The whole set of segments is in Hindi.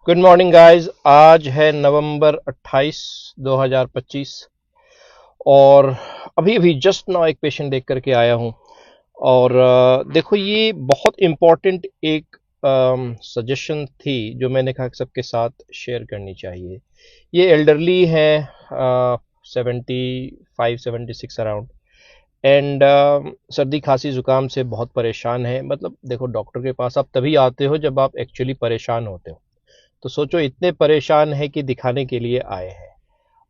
Good morning guys. आज है नवंबर 28 2025 और अभी अभी जस्ट नाउ एक पेशेंट देख करके आया हूं। और देखो, ये बहुत इम्पोर्टेंट एक सजेशन थी जो मैंने कहा कि सबके साथ शेयर करनी चाहिए। ये एल्डरली है, 75-76 अराउंड, एंड सर्दी खांसी जुकाम से बहुत परेशान है। मतलब देखो, डॉक्टर के पास आप तभी आते हो जब आप एक्चुअली परेशान होते हो। तो सोचो, इतने परेशान है कि दिखाने के लिए आए हैं,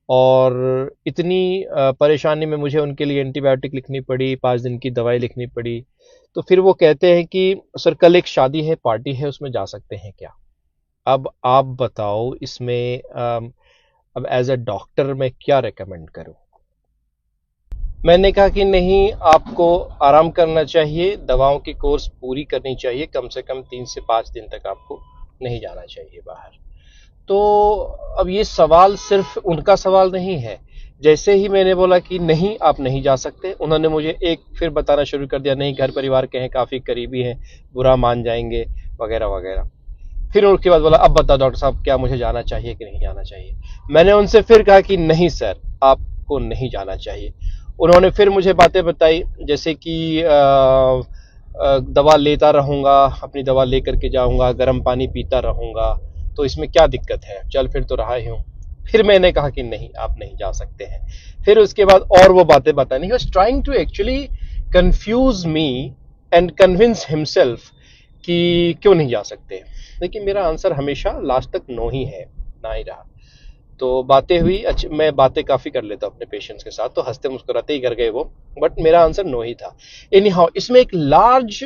और इतनी परेशानी में मुझे उनके लिए एंटीबायोटिक लिखनी पड़ी, 5 दिन की दवाई लिखनी पड़ी। तो फिर वो कहते हैं कि सर कल एक शादी है, पार्टी है, उसमें जा सकते हैं क्या? अब आप बताओ, इसमें अब एज अ डॉक्टर मैं क्या रेकमेंड करूं? मैंने कहा कि नहीं, आपको आराम करना चाहिए, दवाओं की कोर्स पूरी करनी चाहिए, कम से कम 3 से 5 दिन तक आपको नहीं जाना चाहिए बाहर। तो अब ये सवाल सिर्फ उनका सवाल नहीं है। जैसे ही मैंने बोला कि नहीं, आप नहीं जा सकते, उन्होंने मुझे एक फिर बताना शुरू कर दिया, नहीं घर परिवार के हैं, काफ़ी करीबी हैं, बुरा मान जाएंगे, वगैरह वगैरह। फिर उसके बाद बोला, अब बताओ डॉक्टर साहब, क्या मुझे जाना चाहिए कि नहीं जाना चाहिए? मैंने उनसे फिर कहा कि नहीं सर, आपको नहीं जाना चाहिए। उन्होंने फिर मुझे बातें बताई, जैसे कि दवा लेता रहूँगा, अपनी दवा ले करके जाऊँगा, गर्म पानी पीता रहूँगा, तो इसमें क्या दिक्कत है, चल फिर तो रहा ही हूँ। फिर मैंने कहा कि नहीं, आप नहीं जा सकते हैं। फिर उसके बाद और वो बातें बतानी, he was trying to actually confuse me and convince himself कि क्यों नहीं जा सकते। लेकिन मेरा आंसर हमेशा लास्ट तक नो ही है, ना ही रहा। तो बातें हुई, अच्छी, मैं बातें काफ़ी कर लेता हूँ अपने पेशेंट्स के साथ, तो हंसते मुस्कुराते ही कर गए वो। बट मेरा आंसर नो ही था। एनी हाउ, इसमें एक लार्ज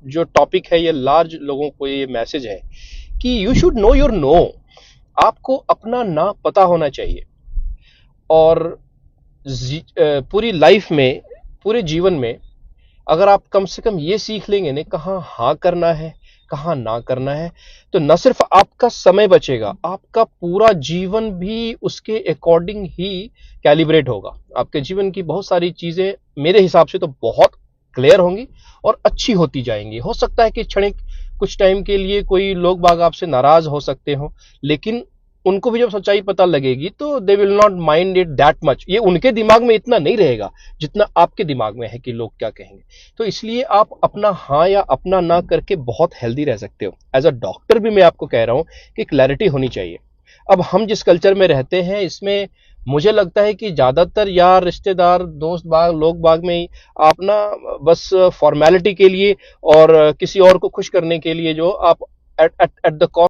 जो टॉपिक है, ये लार्ज लोगों को ये मैसेज है कि you should know your no. आपको अपना ना पता होना चाहिए। और पूरी लाइफ में, पूरे जीवन में, अगर आप कम से कम ये सीख लेंगे ना, कहाँ हाँ करना है, कहाँ ना करना है, तो न सिर्फ आपका समय बचेगा, आपका पूरा जीवन भी उसके अकॉर्डिंग ही कैलिब्रेट होगा। आपके जीवन की बहुत सारी चीजें मेरे हिसाब से तो बहुत क्लियर होंगी और अच्छी होती जाएंगी। हो सकता है कि क्षणिक कुछ टाइम के लिए कोई लोग बाग आपसे नाराज हो सकते हो, लेकिन उनको भी जब सच्चाई पता लगेगी तो they will not mind it that much. ये उनके दिमाग में इतना नहीं रहेगा जितना आपके दिमाग में है कि लोग क्या कहेंगे। तो इसलिए आप अपना हाँ या अपना ना करके बहुत हेल्दी रह सकते हो। एज अ डॉक्टर भी मैं आपको कह रहा हूं कि क्लैरिटी होनी चाहिए। अब हम जिस कल्चर में रहते हैं, इसमें मुझे लगता है कि ज्यादातर यार, रिश्तेदार, दोस्त बाग, लोग बाग में ही आप ना बस फॉर्मेलिटी के लिए और किसी और को खुश करने के लिए जो आप एट द